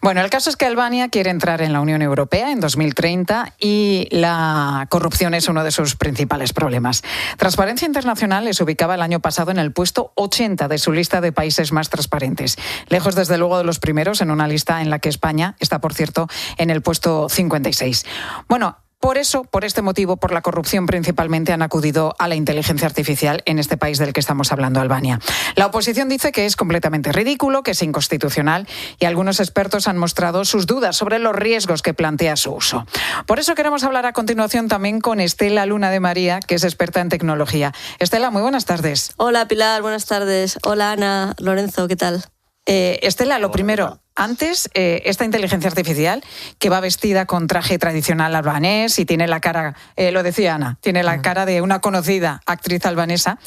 Bueno, el caso es que Albania quiere entrar en la Unión Europea en 2030 y la corrupción es uno de sus principales problemas. Transparencia Internacional les ubicaba el año pasado en el puesto 80 de su lista de países más transparentes. Lejos, desde luego, de los primeros en una lista en la que España está, por cierto, en el puesto 56. Bueno, por eso, por este motivo, por la corrupción principalmente, han acudido a la inteligencia artificial en este país del que estamos hablando, Albania. La oposición dice que es completamente ridículo, que es inconstitucional y algunos expertos han mostrado sus dudas sobre los riesgos que plantea su uso. Por eso queremos hablar a continuación también con Estela Luna de María, que es experta en tecnología. Estela, muy buenas tardes. Hola Pilar, buenas tardes. Hola Ana, Lorenzo, ¿qué tal? Estela, lo primero, antes, esta inteligencia artificial que va vestida con traje tradicional albanés y tiene la cara, lo decía Ana, tiene la cara de una conocida actriz albanesa,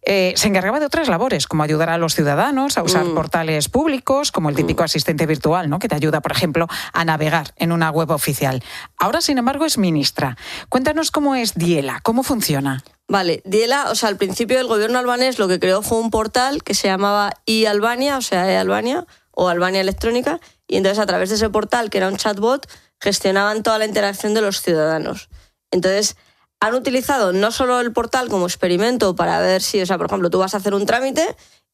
se encargaba de otras labores, como ayudar a los ciudadanos a usar portales públicos, como el típico asistente virtual, ¿no?, que te ayuda, por ejemplo, a navegar en una web oficial. Ahora, sin embargo, es ministra. Cuéntanos cómo es Diela, cómo funciona. Vale, Diela, al principio el gobierno albanés lo que creó fue un portal que se llamaba e-Albania, e-Albania, o Albania Electrónica, y entonces a través de ese portal, que era un chatbot, gestionaban toda la interacción de los ciudadanos. Entonces, han utilizado no solo el portal como experimento para ver si, por ejemplo, tú vas a hacer un trámite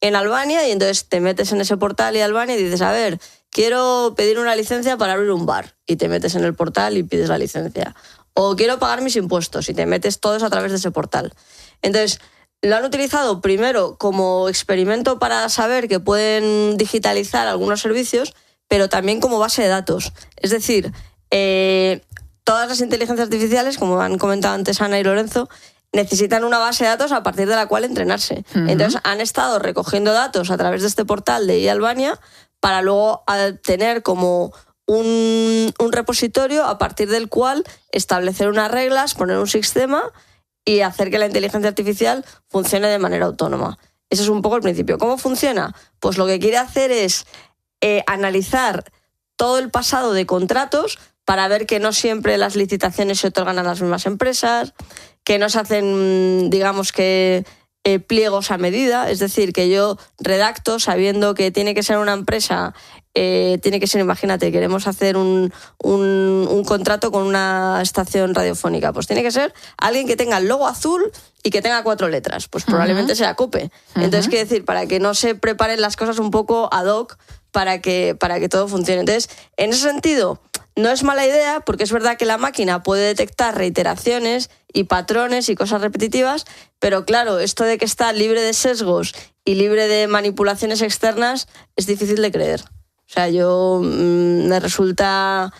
en Albania y entonces te metes en ese portal e-Albania y dices, a ver, quiero pedir una licencia para abrir un bar, y te metes en el portal y pides la licencia. O quiero pagar mis impuestos y te metes todos a través de ese portal. Entonces, lo han utilizado primero como experimento para saber que pueden digitalizar algunos servicios, pero también como base de datos. Es decir, todas las inteligencias artificiales, como han comentado antes Ana y Lorenzo, necesitan una base de datos a partir de la cual entrenarse. Entonces, han estado recogiendo datos a través de este portal de e-Albania para luego tener como un repositorio a partir del cual establecer unas reglas, poner un sistema y hacer que la inteligencia artificial funcione de manera autónoma. Ese es un poco el principio. ¿Cómo funciona? Pues lo que quiere hacer es analizar todo el pasado de contratos para ver que no siempre las licitaciones se otorgan a las mismas empresas, que no se hacen, digamos que, pliegos a medida, es decir, que yo redacto sabiendo que tiene que ser una empresa, tiene que ser, imagínate, queremos hacer un contrato con una estación radiofónica, pues tiene que ser alguien que tenga el logo azul y que tenga 4 letras, pues probablemente sea COPE. Entonces, quiere decir, para que no se preparen las cosas un poco ad hoc para que todo funcione. Entonces, en ese sentido, no es mala idea, porque es verdad que la máquina puede detectar reiteraciones y patrones y cosas repetitivas, pero claro, esto de que está libre de sesgos y libre de manipulaciones externas es difícil de creer. Me resulta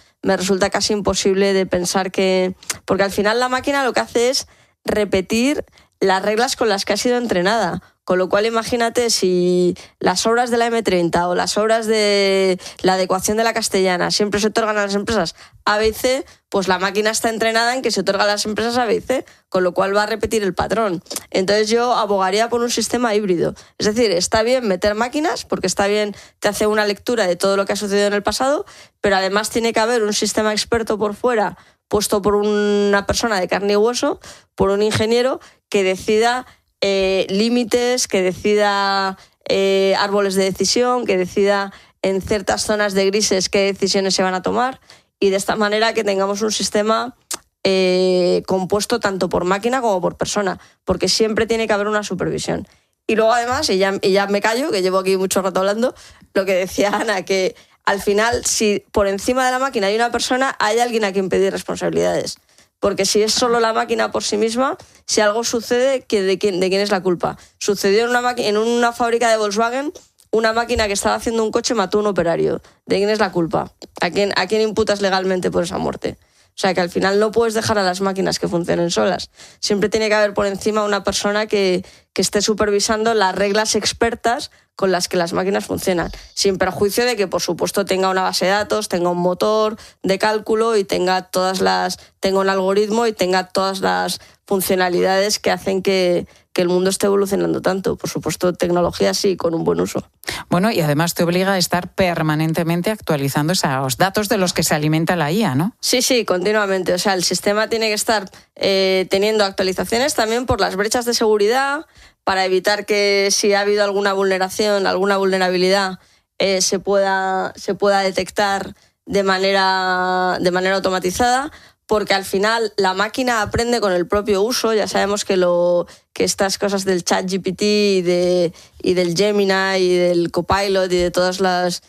casi imposible de pensar que... Porque al final la máquina lo que hace es repetir las reglas con las que ha sido entrenada. Con lo cual, imagínate si las obras de la M30 o las obras de la adecuación de la Castellana siempre se otorgan a las empresas A, B y C, pues la máquina está entrenada en que se otorga a las empresas A, B y C, con lo cual va a repetir el patrón. Entonces yo abogaría por un sistema híbrido. Es decir, está bien meter máquinas, porque está bien, te hace una lectura de todo lo que ha sucedido en el pasado, pero además tiene que haber un sistema experto por fuera, puesto por una persona de carne y hueso, por un ingeniero que decida límites, que decida árboles de decisión, que decida en ciertas zonas de grises qué decisiones se van a tomar, y de esta manera que tengamos un sistema compuesto tanto por máquina como por persona, porque siempre tiene que haber una supervisión. Y luego además, y ya me callo, que llevo aquí mucho rato hablando, lo que decía Ana, que al final, si por encima de la máquina hay una persona, hay alguien a quien pedir responsabilidades. Porque si es solo la máquina por sí misma, si algo sucede, ¿de quién es la culpa? Sucedió en una fábrica de Volkswagen, una máquina que estaba haciendo un coche mató a un operario. ¿De quién es la culpa? ¿A quién imputas legalmente por esa muerte? O sea, que al final no puedes dejar a las máquinas que funcionen solas. Siempre tiene que haber por encima una persona que que esté supervisando las reglas expertas con las que las máquinas funcionan, sin perjuicio de que, por supuesto, tenga una base de datos, tenga un motor de cálculo y tenga un algoritmo y tenga todas las funcionalidades que hacen que el mundo esté evolucionando tanto. Por supuesto, tecnología sí, con un buen uso. Bueno, y además te obliga a estar permanentemente actualizando esos datos de los que se alimenta la IA, ¿no? Sí, continuamente. O sea, el sistema tiene que estar teniendo actualizaciones también por las brechas de seguridad, para evitar que si ha habido alguna vulneración, alguna vulnerabilidad, se pueda detectar de manera automatizada, porque al final la máquina aprende con el propio uso. Ya sabemos que estas cosas del ChatGPT y del Gemini y del Copilot y de todos los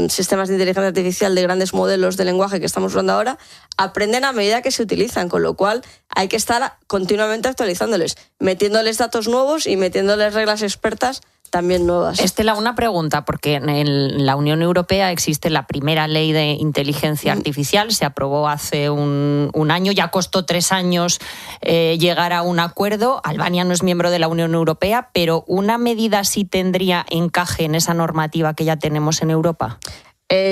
sistemas de inteligencia artificial de grandes modelos de lenguaje que estamos usando ahora, aprenden a medida que se utilizan, con lo cual hay que estar continuamente actualizándoles, metiéndoles datos nuevos y metiéndoles reglas expertas también nuevas. Estela, una pregunta, porque en la Unión Europea existe la primera ley de inteligencia artificial, se aprobó hace un año, ya costó 3 años llegar a un acuerdo. Albania no es miembro de la Unión Europea, pero ¿una medida así tendría encaje en esa normativa que ya tenemos en Europa?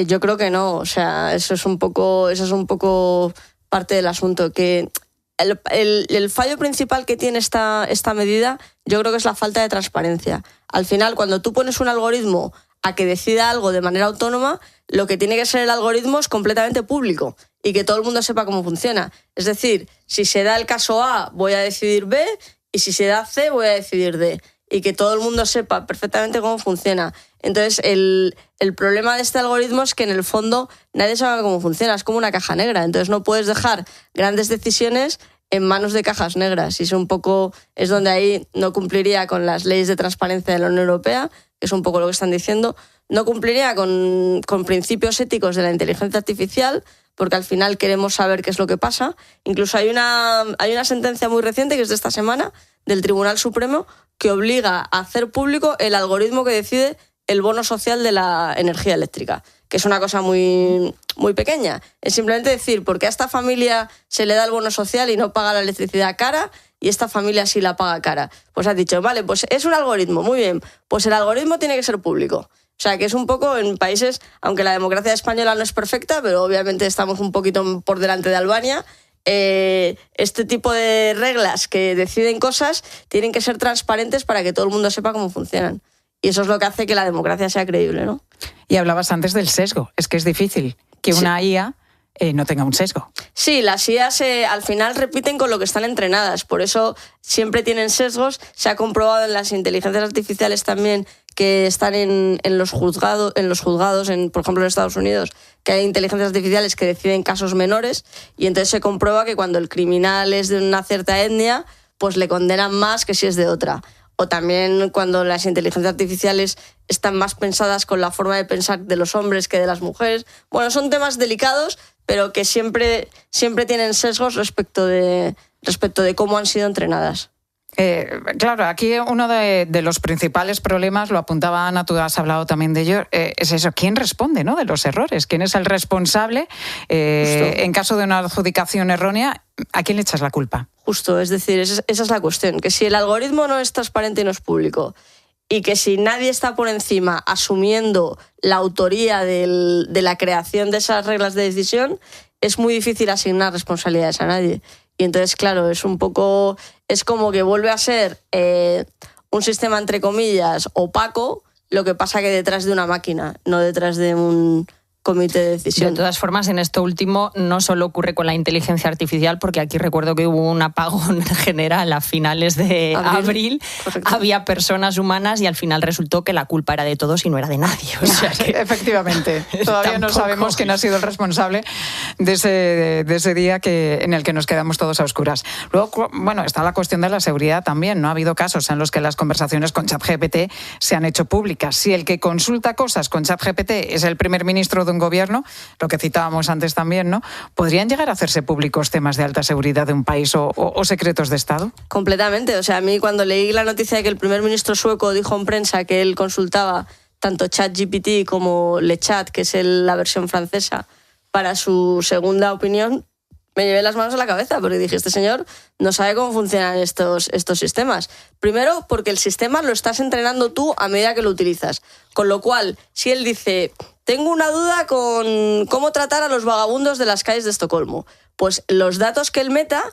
Yo creo que no, o sea, eso es un poco parte del asunto, que el fallo principal que tiene esta medida, yo creo que es la falta de transparencia. Al final, cuando tú pones un algoritmo a que decida algo de manera autónoma, lo que tiene que ser el algoritmo es completamente público y que todo el mundo sepa cómo funciona. Es decir, si se da el caso A, voy a decidir B, y si se da C, voy a decidir D. Y que todo el mundo sepa perfectamente cómo funciona. Entonces, el problema de este algoritmo es que en el fondo nadie sabe cómo funciona, es como una caja negra. Entonces no puedes dejar grandes decisiones en manos de cajas negras, y es donde ahí no cumpliría con las leyes de transparencia de la Unión Europea, que es un poco lo que están diciendo, no cumpliría con principios éticos de la inteligencia artificial, porque al final queremos saber qué es lo que pasa. Incluso hay una sentencia muy reciente, que es de esta semana, del Tribunal Supremo, que obliga a hacer público el algoritmo que decide el bono social de la energía eléctrica, que es una cosa muy, muy pequeña. Es simplemente decir, ¿por qué a esta familia se le da el bono social y no paga la electricidad cara y esta familia sí la paga cara? Pues has dicho, vale, pues es un algoritmo, muy bien, pues el algoritmo tiene que ser público. O sea, que es un poco en países, aunque la democracia española no es perfecta, pero obviamente estamos un poquito por delante de Albania, este tipo de reglas que deciden cosas tienen que ser transparentes para que todo el mundo sepa cómo funcionan. Y eso es lo que hace que la democracia sea creíble, ¿no? Y hablabas antes del sesgo. Es que es difícil que una IA no tenga un sesgo. Sí, las IAs al final repiten con lo que están entrenadas. Por eso siempre tienen sesgos. Se ha comprobado en las inteligencias artificiales también que están en los juzgados, por ejemplo en Estados Unidos, que hay inteligencias artificiales que deciden casos menores, y entonces se comprueba que cuando el criminal es de una cierta etnia, pues le condenan más que si es de otra. O también cuando las inteligencias artificiales están más pensadas con la forma de pensar de los hombres que de las mujeres. Bueno, son temas delicados, pero que siempre tienen sesgos respecto de cómo han sido entrenadas. Claro, aquí uno de los principales problemas, lo apuntaba Ana, tú has hablado también de ello, es eso, ¿quién responde, ¿no?, de los errores? ¿Quién es el responsable? En caso de una adjudicación errónea, ¿a quién le echas la culpa? Justo, es decir, esa es la cuestión, que si el algoritmo no es transparente y no es público, y que si nadie está por encima asumiendo la autoría de la creación de esas reglas de decisión, es muy difícil asignar responsabilidades a nadie. Y entonces, claro, es como que vuelve a ser un sistema, entre comillas, opaco, lo que pasa que detrás de una máquina, no detrás de un comité de decisión. De todas formas, en esto último no solo ocurre con la inteligencia artificial, porque aquí recuerdo que hubo un apagón general a finales de abril. Había personas humanas y al final resultó que la culpa era de todos y no era de nadie. O sea que efectivamente, todavía no sabemos quién ha sido el responsable de ese día en el que nos quedamos todos a oscuras. Luego, bueno, está la cuestión de la seguridad también, ¿no? Ha habido casos en los que las conversaciones con ChatGPT se han hecho públicas. Si el que consulta cosas con ChatGPT es el primer ministro de un gobierno, lo que citábamos antes también, ¿no?, ¿podrían llegar a hacerse públicos temas de alta seguridad de un país o secretos de Estado? Completamente. O sea, a mí cuando leí la noticia de que el primer ministro sueco dijo en prensa que él consultaba tanto ChatGPT como LeChat, que es la versión francesa, para su segunda opinión, me llevé las manos a la cabeza porque dije, este señor no sabe cómo funcionan estos sistemas. Primero, porque el sistema lo estás entrenando tú a medida que lo utilizas. Con lo cual, si él dice, tengo una duda con cómo tratar a los vagabundos de las calles de Estocolmo, pues los datos que él meta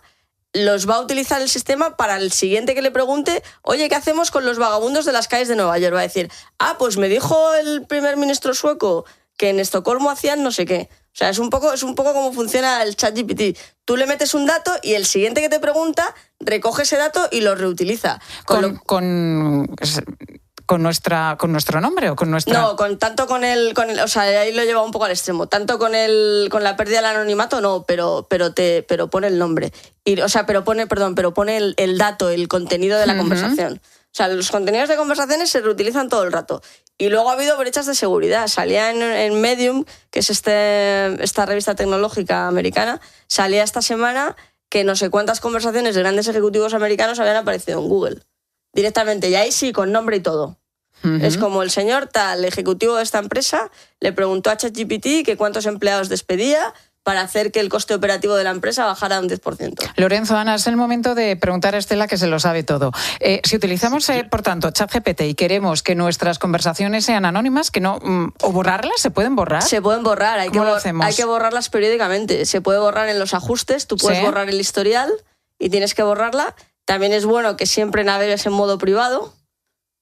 los va a utilizar el sistema para el siguiente que le pregunte, oye, ¿qué hacemos con los vagabundos de las calles de Nueva York? Va a decir, pues me dijo el primer ministro sueco que en Estocolmo hacían no sé qué. O sea, es un poco como funciona el ChatGPT. Tú le metes un dato y el siguiente que te pregunta recoge ese dato y lo reutiliza. ¿Con nuestro nombre o con nuestra...? No, o sea, ahí lo lleva un poco al extremo. Tanto con la pérdida del anonimato, no, pero pone el nombre. Pero pone el dato, el contenido de la conversación. O sea, los contenidos de conversaciones se reutilizan todo el rato. Y luego ha habido brechas de seguridad. Salía en Medium, que es esta revista tecnológica americana, salía esta semana que no sé cuántas conversaciones de grandes ejecutivos americanos habían aparecido en Google. Directamente, y ahí sí, con nombre y todo. Es como el señor tal, ejecutivo de esta empresa, le preguntó a ChatGPT que cuántos empleados despedía para hacer que el coste operativo de la empresa bajara un 10%. Lorenzo, Ana, es el momento de preguntar a Estela, que se lo sabe todo. Si utilizamos, por tanto, ChatGPT y queremos que nuestras conversaciones sean anónimas, que no, o borrarlas, ¿se pueden borrar? Se pueden borrar, hay que borrarlas periódicamente. Se puede borrar en los ajustes, tú puedes borrar el historial y tienes que borrarla. También es bueno que siempre navegues en modo privado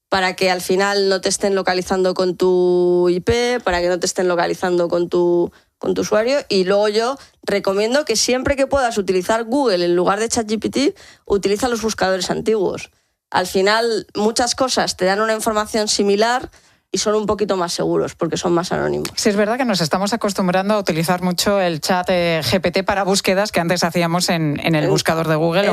para que al final no te estén localizando con tu IP, para que no te estén localizando con tu usuario. Y luego yo recomiendo que siempre que puedas utilizar Google en lugar de ChatGPT, utiliza los buscadores antiguos. Al final muchas cosas te dan una información similar y son un poquito más seguros porque son más anónimos. Sí, es verdad que nos estamos acostumbrando a utilizar mucho el chat GPT para búsquedas que antes hacíamos en el buscador de Google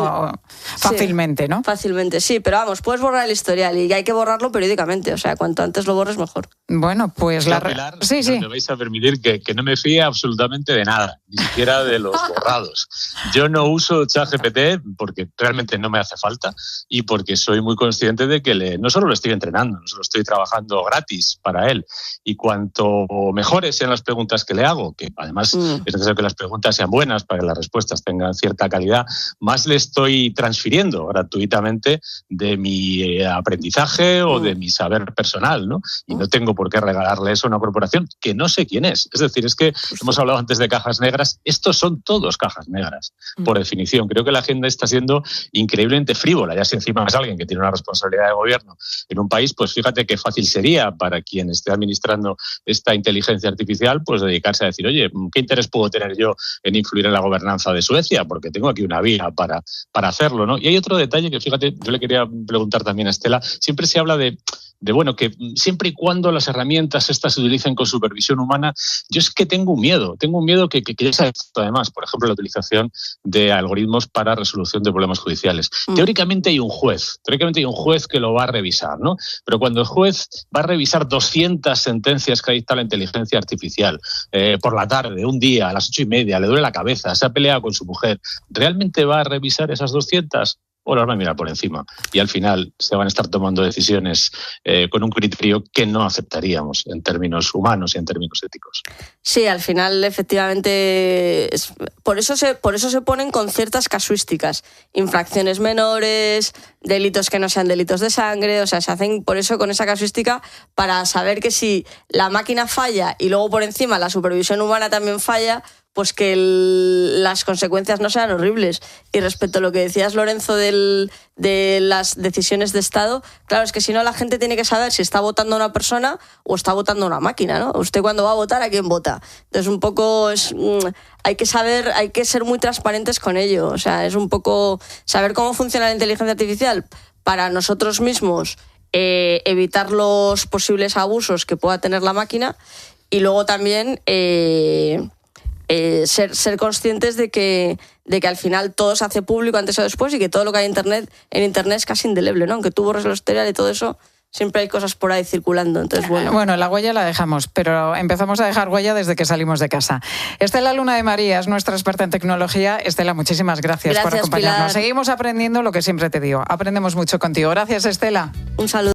fácilmente, ¿no? Fácilmente, sí, pero vamos, puedes borrar el historial y hay que borrarlo periódicamente, o sea, cuanto antes lo borres mejor. Bueno, pues Pilar, sí. Me vais a permitir que no me fíe absolutamente de nada, ni siquiera de los borrados. Yo no uso ChatGPT porque realmente no me hace falta y porque soy muy consciente de que no solo lo estoy entrenando, no solo estoy trabajando gratis para él. Y cuanto mejores sean las preguntas que le hago, que además es necesario que las preguntas sean buenas para que las respuestas tengan cierta calidad, más le estoy transfiriendo gratuitamente de mi aprendizaje o de mi saber personal, ¿no? Y no tengo por qué regalarle eso a una corporación que no sé quién es. Es decir, es que hemos hablado antes de cajas negras. Estos son todos cajas negras, por definición. Creo que la agenda está siendo increíblemente frívola. Ya si encima es alguien que tiene una responsabilidad de gobierno en un país, pues fíjate qué fácil sería para quien esté administrando esta inteligencia artificial, pues dedicarse a decir, oye, ¿qué interés puedo tener yo en influir en la gobernanza de Suecia? Porque tengo aquí una vía para hacerlo, ¿no? Y hay otro detalle que, fíjate, yo le quería preguntar también a Estela. Siempre se habla de bueno, que siempre y cuando las herramientas estas se utilicen con supervisión humana, yo es que tengo un miedo que ya se ha visto además, por ejemplo, la utilización de algoritmos para resolución de problemas judiciales. Teóricamente hay un juez que lo va a revisar, ¿no? Pero cuando el juez va a revisar 200 sentencias que ha dictado la inteligencia artificial por la tarde, un día, a las 8:30, le duele la cabeza, se ha peleado con su mujer, ¿realmente va a revisar esas 200? O las va a mirar por encima y al final se van a estar tomando decisiones con un criterio que no aceptaríamos en términos humanos y en términos éticos. Sí, al final efectivamente por eso se ponen con ciertas casuísticas, infracciones menores, delitos que no sean delitos de sangre, o sea, se hacen por eso con esa casuística para saber que si la máquina falla y luego por encima la supervisión humana también falla, pues que las consecuencias no sean horribles. Y respecto a lo que decías, Lorenzo, de las decisiones de Estado, claro, es que si no la gente tiene que saber si está votando a una persona o está votando a una máquina, ¿no? Usted cuando va a votar, ¿a quién vota? Entonces un poco hay que ser muy transparentes con ello. O sea, es un poco saber cómo funciona la inteligencia artificial para nosotros mismos, evitar los posibles abusos que pueda tener la máquina y luego también ser conscientes de que al final todo se hace público antes o después y que todo lo que hay en internet es casi indeleble, ¿no? Aunque tú borres el historial y todo eso, siempre hay cosas por ahí circulando. Entonces, bueno, la huella la dejamos, pero empezamos a dejar huella desde que salimos de casa. Estela Luna de María es nuestra experta en tecnología. Estela, muchísimas gracias por acompañarnos. Pilar. Seguimos aprendiendo lo que siempre te digo. Aprendemos mucho contigo. Gracias, Estela. Un saludo.